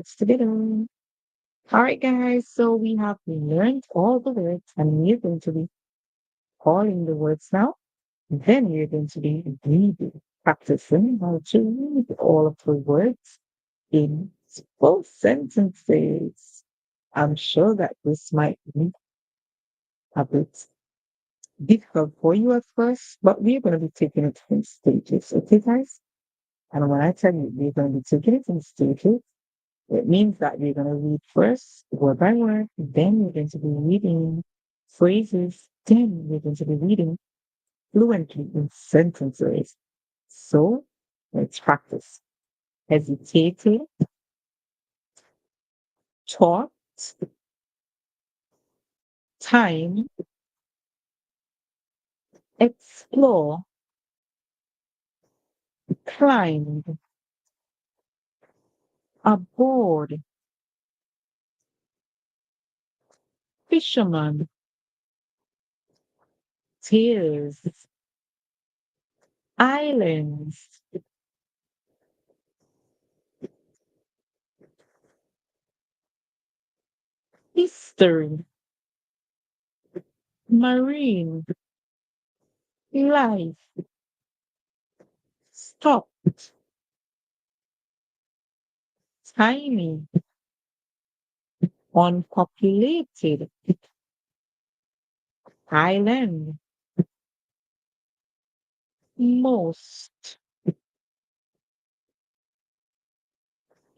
Let's together. All right, guys. So we have learned all the words, and we're going to be calling the words now. Then we're going to be reading, practicing how to read all of the words in full sentences. I'm sure that this might be a bit difficult for you at first, but we're going to be taking it in stages. Okay, guys? And when I tell you we're going to be taking it in stages, it means that we're going to read first word by word, then we're going to be reading phrases, then we're going to be reading fluently in sentences. So let's practice. Hesitated, taught, time, explore, climbed, aboard, fisherman, tears, islands, history, marine, life, stop, tiny, unpopulated, island, most,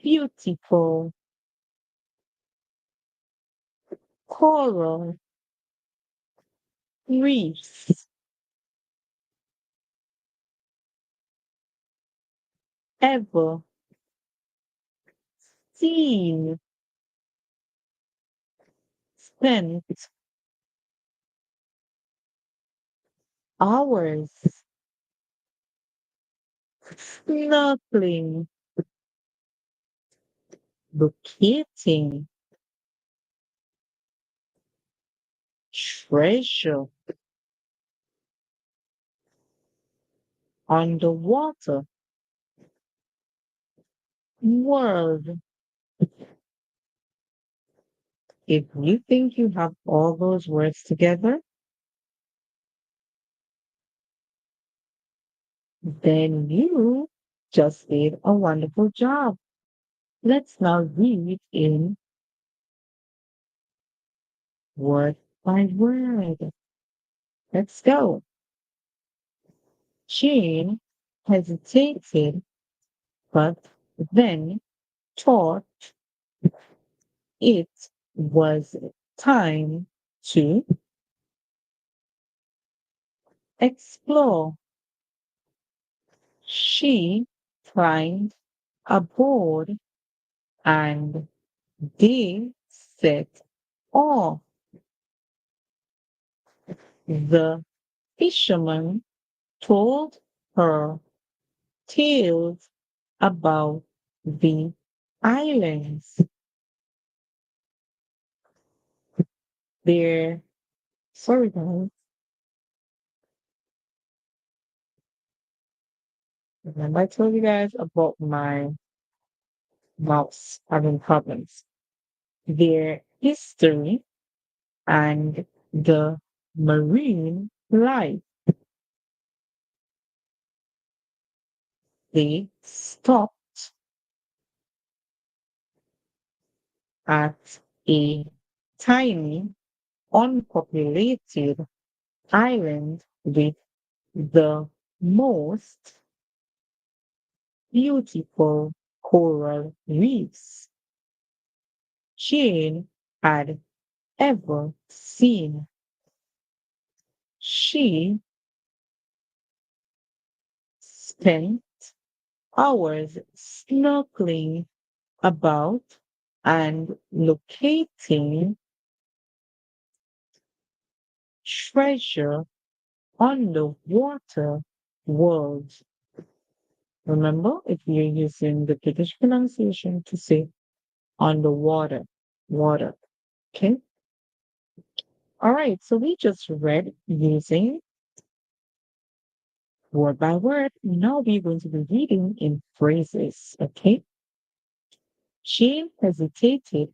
beautiful, coral, reefs, ever, seen, spent, hours, snorkeling, locating, treasure, underwater, world. If you think you have all those words together, then you just did a wonderful job. Let's now read in word by word. Let's go. Jane hesitated, but then thought it was time to explore. She climbed aboard and they set off. The fisherman told her tales about the islands. There, sorry guys, remember I told you guys about my mouse having problems. Their history and the marine life. They stopped at a tiny, unpopulated island with the most beautiful coral reefs Jane had ever seen. She spent hours snorkeling about and locating treasure on the water world. Remember, if you're using the British pronunciation to say on the water, water. Okay. All right. So we just read using word by word. Now we're going to be reading in phrases. Okay. Jane hesitated,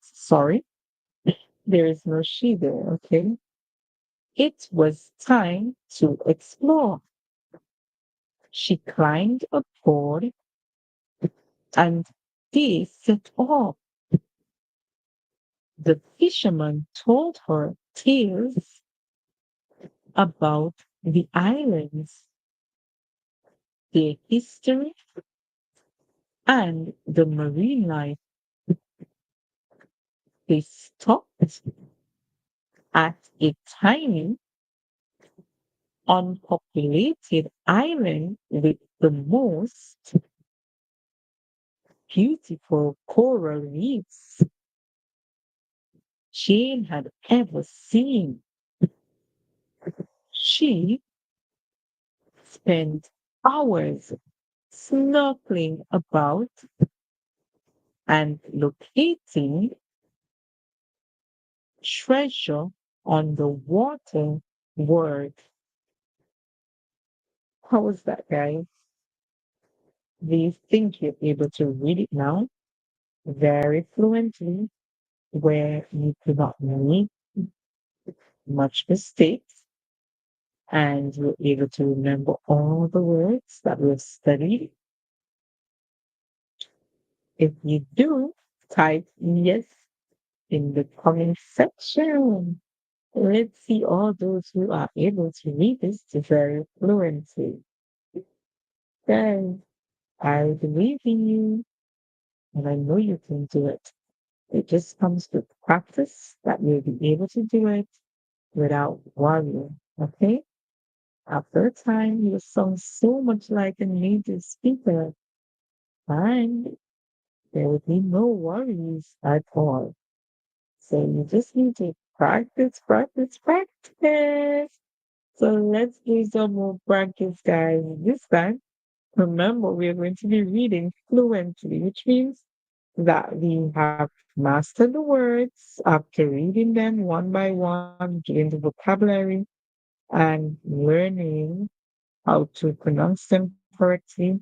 sorry, there is no she there, okay? It was time to explore. She climbed aboard and they set off. The fisherman told her tales about the islands, their history, and the marine life. They stopped at a tiny, unpopulated island with the most beautiful coral reefs Jane had ever seen. She spent hours snorkeling about and locating treasure on the water world. How was that, guys? Do you think you're able to read it now very fluently, where you do not make much mistakes and you're able to remember all the words that we've studied? If you do, type yes in the comment section. Let's see all those who are able to read this very fluently. Guys, I believe in you and I know you can do it. It just comes with practice that you'll be able to do it without worrying. Okay? After a time, you sound so much like a native speaker, and there will be no worries at all. So you just need to practice, practice, practice. So let's do some more practice, guys. This time, remember, we are going to be reading fluently, which means that we have mastered the words after reading them one by one, getting the vocabulary, and learning how to pronounce them correctly.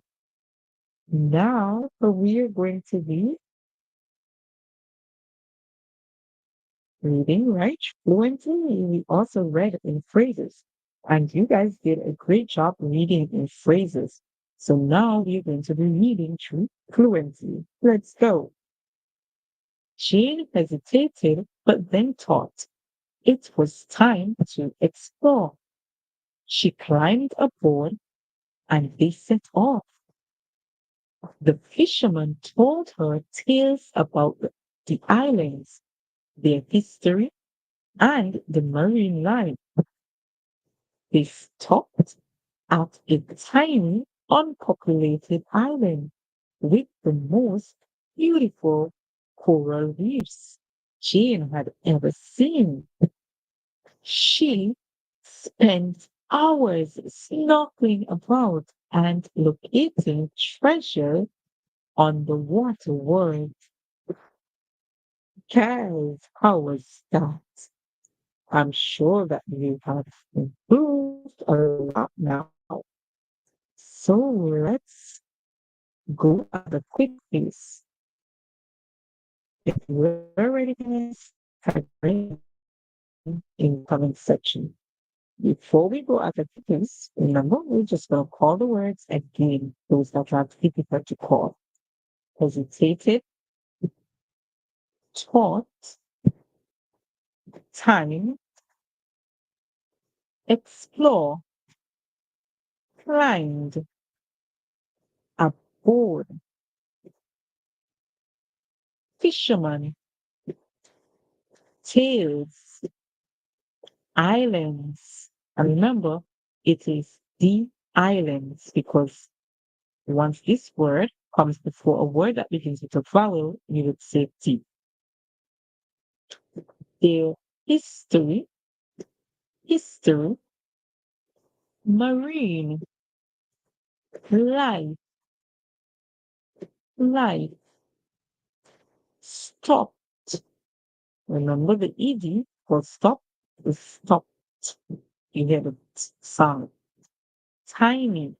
Now, we are going to be reading, right? Fluently. We also read in phrases. And you guys did a great job reading in phrases. So now we're going to be reading through fluently. Let's go. Jane hesitated, but then thought it was time to explore. She climbed aboard and they set off. The fisherman told her tales about the islands, their history, and the marine life. They stopped at a tiny, unpopulated island with the most beautiful coral reefs Jane had ever seen. She spent hours snorkeling about and locating treasure on the water world. Guys, how was that? I'm sure that you have improved a lot now. So let's go at the quick pace. If you're ready, guys, type in the comment section. Before we go at the quick pace, remember, we're just going to call the words again, those that are difficult to call. Hesitated, taught, time, explore, climbed, aboard, fisherman, tales, islands. And remember, it is the islands because once this word comes before a word that begins with a vowel, you would say T. Their history, history, marine, life, life, stopped. Remember the ED for stop is stopped. You hear the sound. Tiny,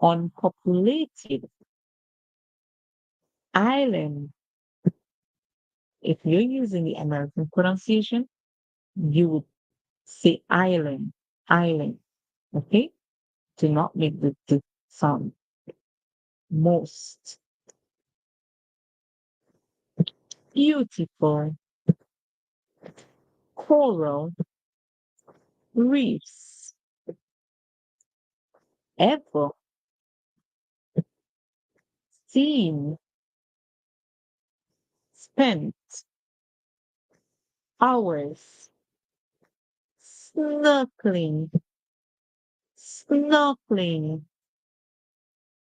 unpopulated island. If you're using the American pronunciation, you would say island, island. Okay? Do not make the sound. Most beautiful coral reefs ever seen. Spent hours snorkeling, snorkeling.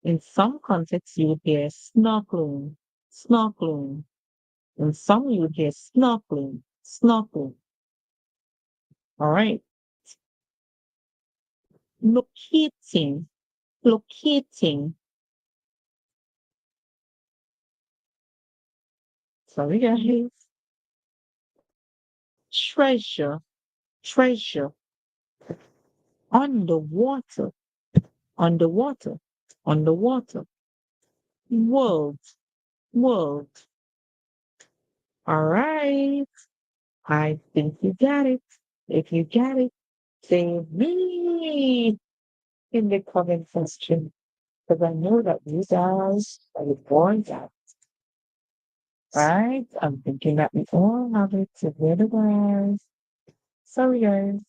In some contexts, you would hear snorkeling, snorkeling. In some, you would hear snorkeling, snorkeling. All right. Locating, locating. Sorry, guys. Treasure, treasure. Underwater, underwater, underwater. World, world. All right. I think you got it. If you got it, say me in the comment section because I know that you guys are born that, right? I'm thinking that we all have it together, guys. Sorry, guys.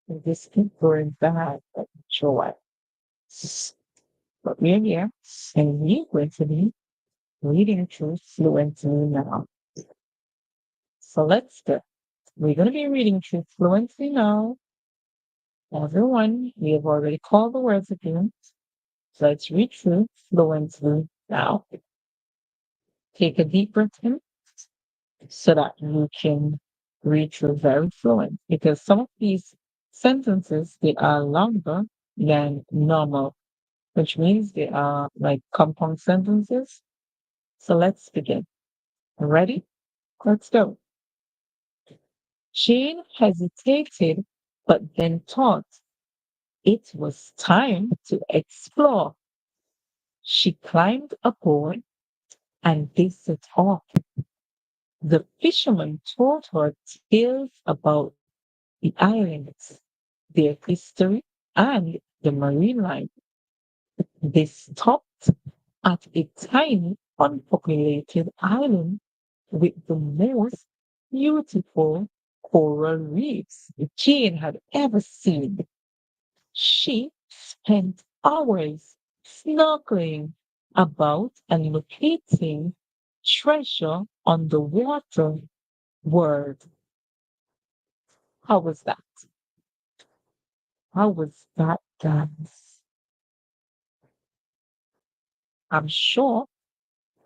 We just keep going back, but sure what. But we're here, and we're going to be reading through fluently now. So let's go. We're going to be reading through fluently now. Everyone, we have already called the words again. So let's read through fluently now. Take a deep breath in so that you can read through very fluent because some of these sentences they are longer than normal, which means they are like compound sentences. So let's begin. Ready? Let's go. Jane hesitated, but then thought it was time to explore. She climbed aboard and they set off. The fisherman told her tales about the islands, their history, and the marine life. They stopped at a tiny, unpopulated island with the most beautiful coral reefs Jane had ever seen. She spent hours snorkeling about and locating treasure on the water world. How was that? How was that, guys? I'm sure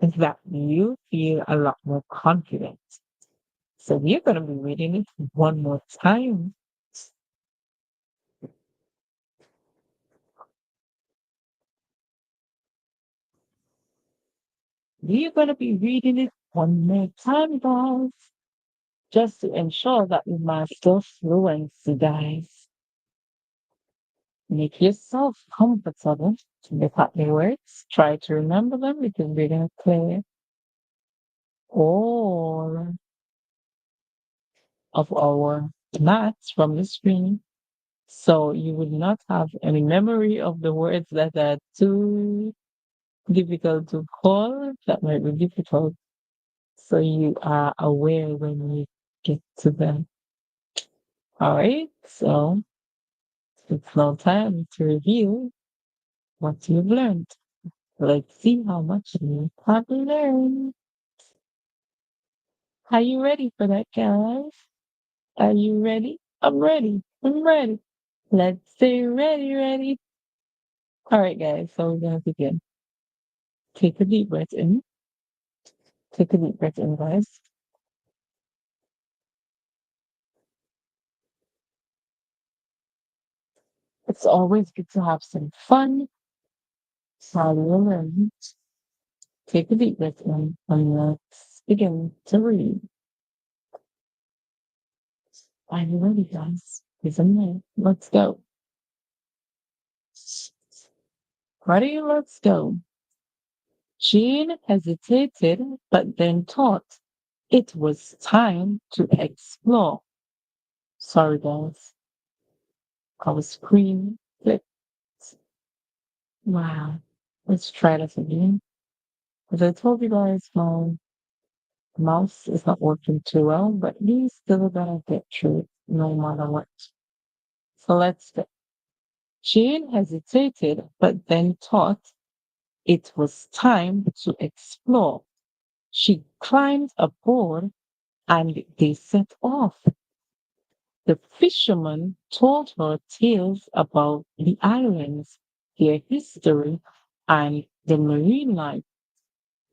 that you feel a lot more confident. So we're going to be reading it one more time. We're going to be reading it one more time, guys, just to ensure that we master fluency, guys. Make yourself comfortable. Look at the words. Try to remember them because we're going to clear all of our maths from the screen. So you would not have any memory of the words that are too difficult to call. That might be difficult. So you are aware when you get to them. All right. So it's now time to review what you've learned. Let's see how much you have learned. Are you ready for that, guys? Are you ready? I'm ready. I'm ready. Let's say ready, ready. All right, guys. So we're going to begin. Take a deep breath in. Take a deep breath in, guys. It's always good to have some fun while you're learning. Take a deep breath in and let's begin to read. Are you ready, guys? Isn't it? Let's go. Ready? Let's go. Jean hesitated, but then thought it was time to explore. Sorry, guys. Our screen flipped. Wow. Let's try this again. As I told you guys, my mouse is not working too well, but we still gonna get through it no matter what. So let's go. Jane hesitated, but then thought it was time to explore. She climbed aboard and they set off. The fisherman told her tales about the islands, their history, and the marine life.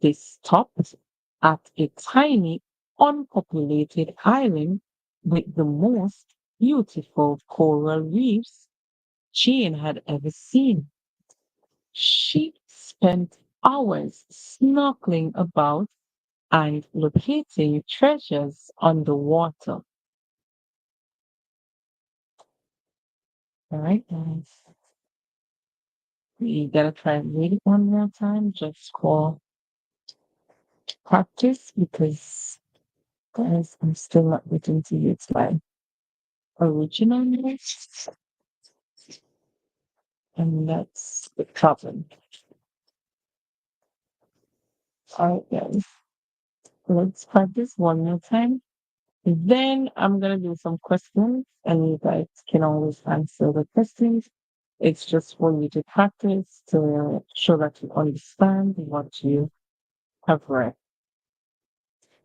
They stopped at a tiny, unpopulated island with the most beautiful coral reefs Jane had ever seen. She spent hours snorkeling about and locating treasures underwater. All right, guys. We gotta try and read it one more time just for practice because, guys, I'm still not getting to use my original notes, and that's the problem. All right, guys. Let's practice one more time. Then I'm gonna do some questions, and you guys can always answer the questions. It's just for you to practice to show that you understand what you have read.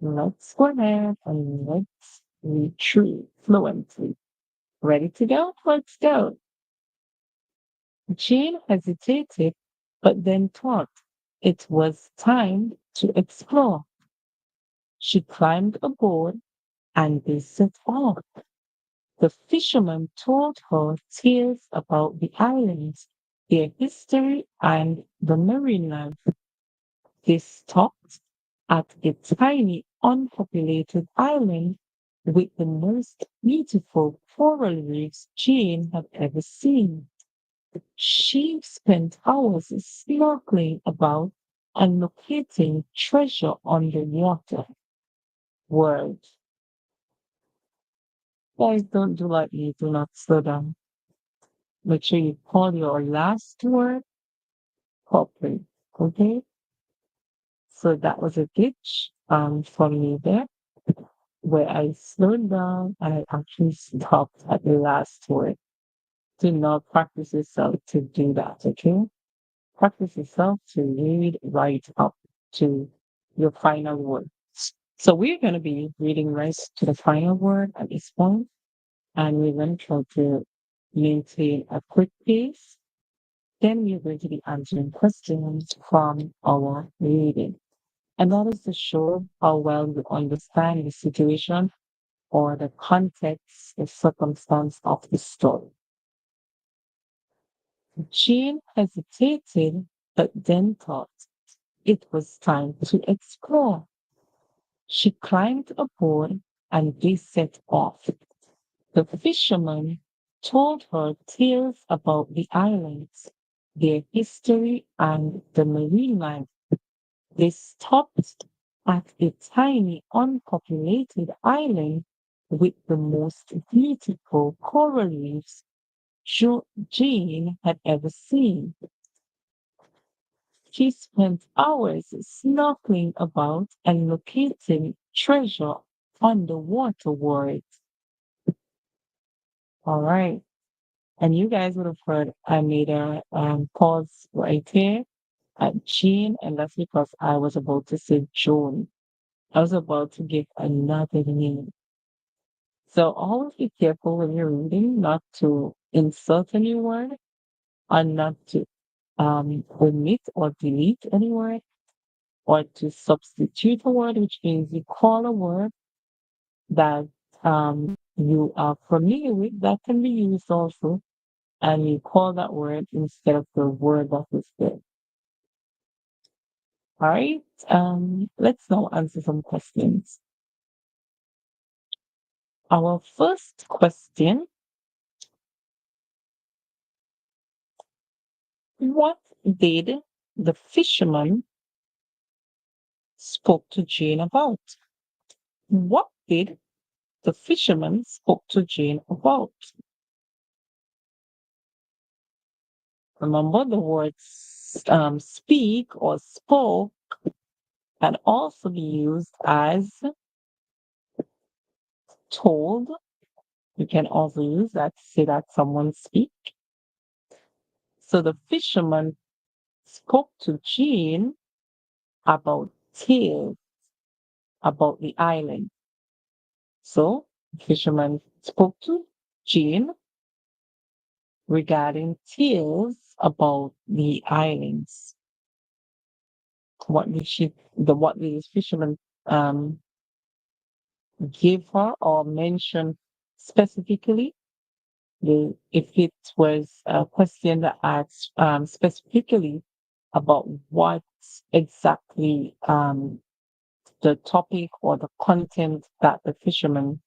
Let's go ahead and let's read through fluently. Ready to go? Let's go. Jane hesitated, but then thought it was time to explore. She climbed aboard and they set off. The fisherman told her tales about the islands, their history, and the marine life. They stopped at a tiny, unpopulated island with the most beautiful coral reefs Jane had ever seen. She spent hours snorkeling about and locating treasure underwater. Word. Guys, don't do like me. Do not slow down. Make sure you call your last word properly. Okay? So that was a glitch from me there where I slowed down and I actually stopped at the last word. Do not practice yourself to do that, okay? Practice yourself to read right up to your final word. So we're going to be reading right to the final word at this point, and we're going to try to maintain a quick pace. Then we're going to be answering questions from our reading. And that is to show how well you understand the situation or the context, the circumstance of the story. Jean hesitated, but then thought it was time to explore. She climbed aboard and they set off. The fisherman told her tales about the islands, their history, and the marine life. They stopped at a tiny, unpopulated island with the most beautiful coral reefs Jane had ever seen. She spent hours snorkeling about and locating treasure underwater worlds. All right. And you guys would have heard I made a pause right here at Jean, and that's because I was about to say Joan. I was about to give another name. So always be careful when you're reading not to insult any word or not to omit or delete any word or to substitute a word, which means you call a word that you are familiar with that can be used also, and you call that word instead of the word that is there. All right. Let's now answer some questions. Our first question: what did the fisherman spoke to Jane about? What did the fisherman spoke to Jane about? Remember the words speak or spoke can also be used as told. You can also use that to say that someone speak. So the fisherman spoke to Jane about tales about the island. So the fisherman spoke to Jane regarding tales about the islands. What did the fisherman give her or mention specifically? If it was a question that asks specifically about what exactly the topic or the content that the fisherman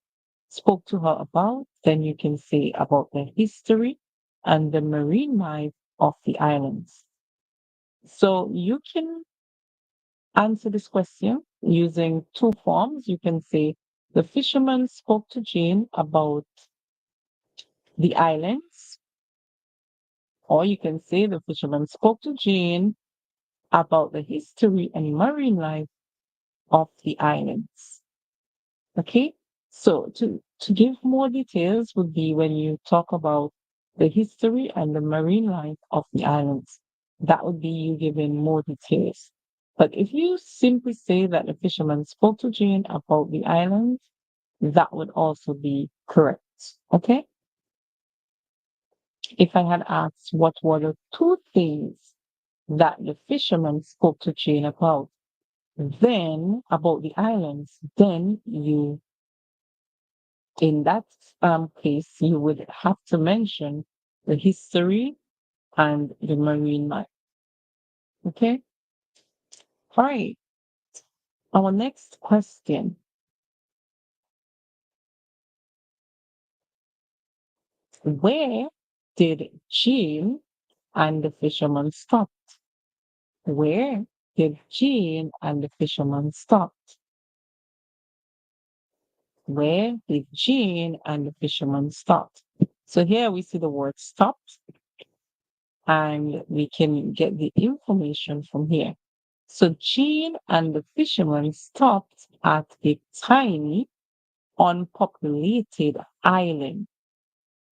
spoke to her about, then you can say about the history and the marine life of the islands. So you can answer this question using two forms. You can say the fisherman spoke to Jane about the islands, or you can say the fisherman spoke to Jane about the history and marine life of the islands. Okay, so to give more details would be when you talk about the history and the marine life of the islands. That would be you giving more details. But if you simply say that the fisherman spoke to Jane about the islands, that would also be correct. Okay? If I had asked what were the two things that the fisherman spoke to Jane about, then about the islands, then you in that case, you would have to mention the history and the marine life. Okay? All right. Our next question. Where did Jean and the fisherman stop? Where did Jean and the fisherman stop? Where did Jean and the fisherman stop? So here we see the word stop, and we can get the information from here. So Jean and the fisherman stopped at a tiny, unpopulated island.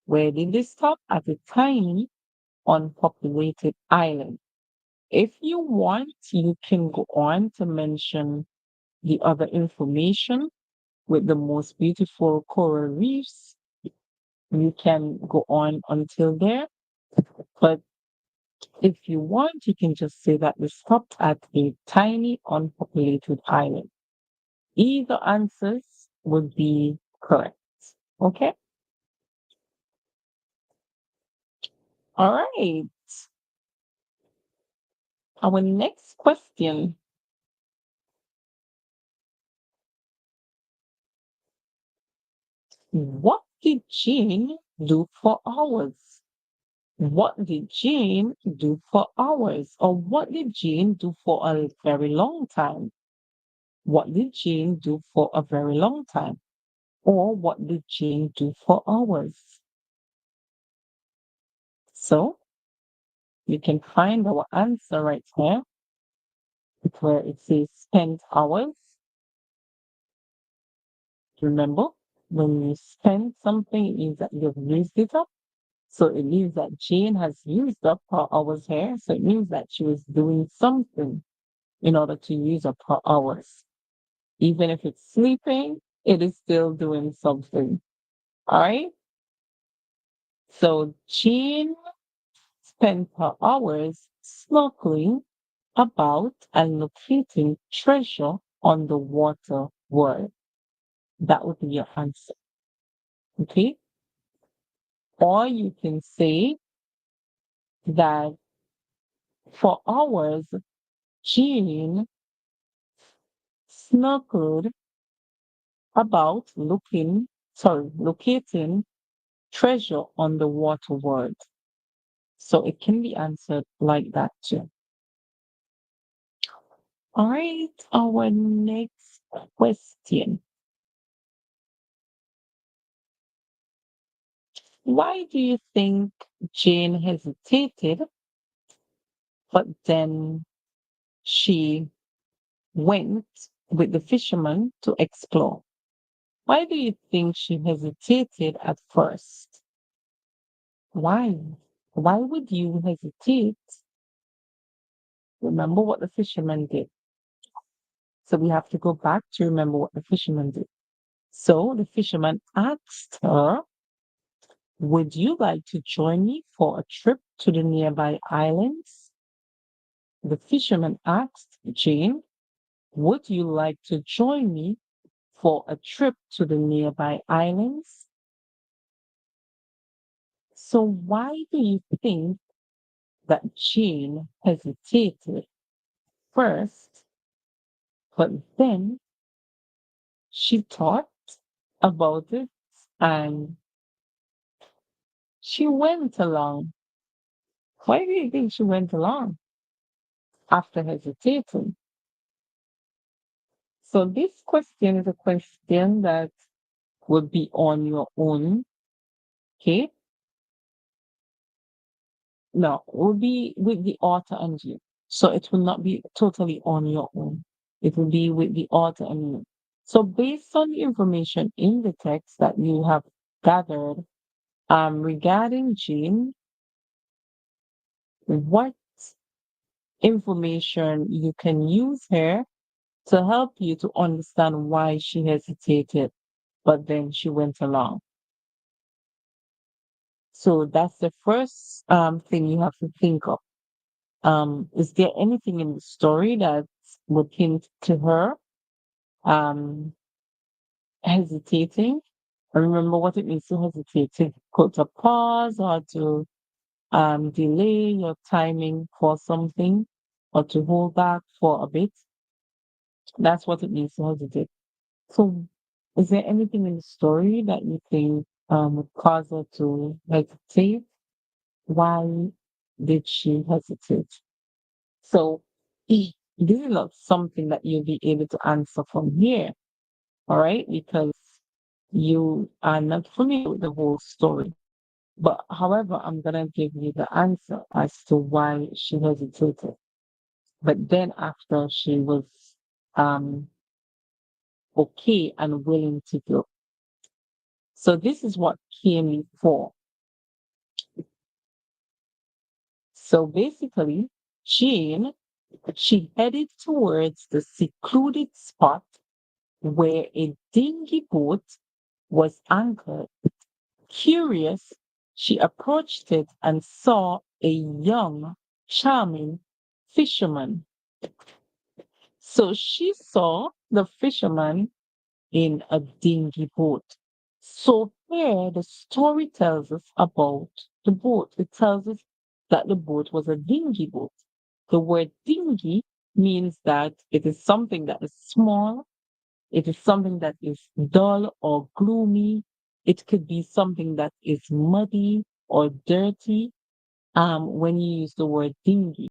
Where did they stop? At a tiny, unpopulated island. If you want, you can go on to mention the other information with the most beautiful coral reefs. You can go on until there, but if you want, you can just say that they stopped at a tiny, unpopulated island. Either answers would be correct. Okay? All right. Our next question. What did Jane do for hours? What did Jane do for hours? Or what did Jane do for a very long time? What did Jane do for a very long time? Or what did Jane do for hours? So you can find our answer right here where it says spent hours. Remember, when you spend something, it means that you've used it up. So it means that Jane has used up her hours here. So it means that she was doing something in order to use up her hours. Even if it's sleeping, it is still doing something. All right. So Jane spent her hours snorkeling about and locating treasure on the water world. That would be your answer. Okay. Or you can say that for hours, Jean snorkeled about locating treasure on the water world. So it can be answered like that too. All right, our next question. Why do you think Jane hesitated, but then she went with the fisherman to explore? Why do you think she hesitated at first? Why? Why would you hesitate? Remember what the fisherman did. So we have to go back to remember what the fisherman did. So the fisherman asked her, would you like to join me for a trip to the nearby islands? The fisherman asked Jane, would you like to join me for a trip to the nearby islands? So why do you think that Jane hesitated first, but then she thought about it and she went along? Why do you think she went along after hesitating? So this question is a question that would be on your own, okay? No, it will be with the author and you. So it will not be totally on your own. It will be with the author and you. So based on the information in the text that you have gathered regarding Jean, what information you can use here to help you to understand why she hesitated, but then she went along. So that's the first thing you have to think of. Is there anything in the story that would hint to her um, hesitating? And remember what it means to hesitate, to put a pause or to delay your timing for something or to hold back for a bit. That's what it means to hesitate. So, is there anything in the story that you think would cause her to hesitate? Why did she hesitate? So, this is not something that you'll be able to answer from here, all right? Because you are not familiar with the whole story. But however, I'm gonna give you the answer as to why she hesitated. But then after she was um okay and willing to go. So this is what came before. So basically, Jane, she headed towards the secluded spot where a dingy boat was anchored. Curious, she approached it and saw a young, charming fisherman. So she saw the fisherman in a dinghy boat. So here the story tells us about the boat. It tells us that the boat was a dinghy boat. The word dinghy means that it is something that is small, it is something that is dull or gloomy. It could be something that is muddy or dirty when you use the word dinghy.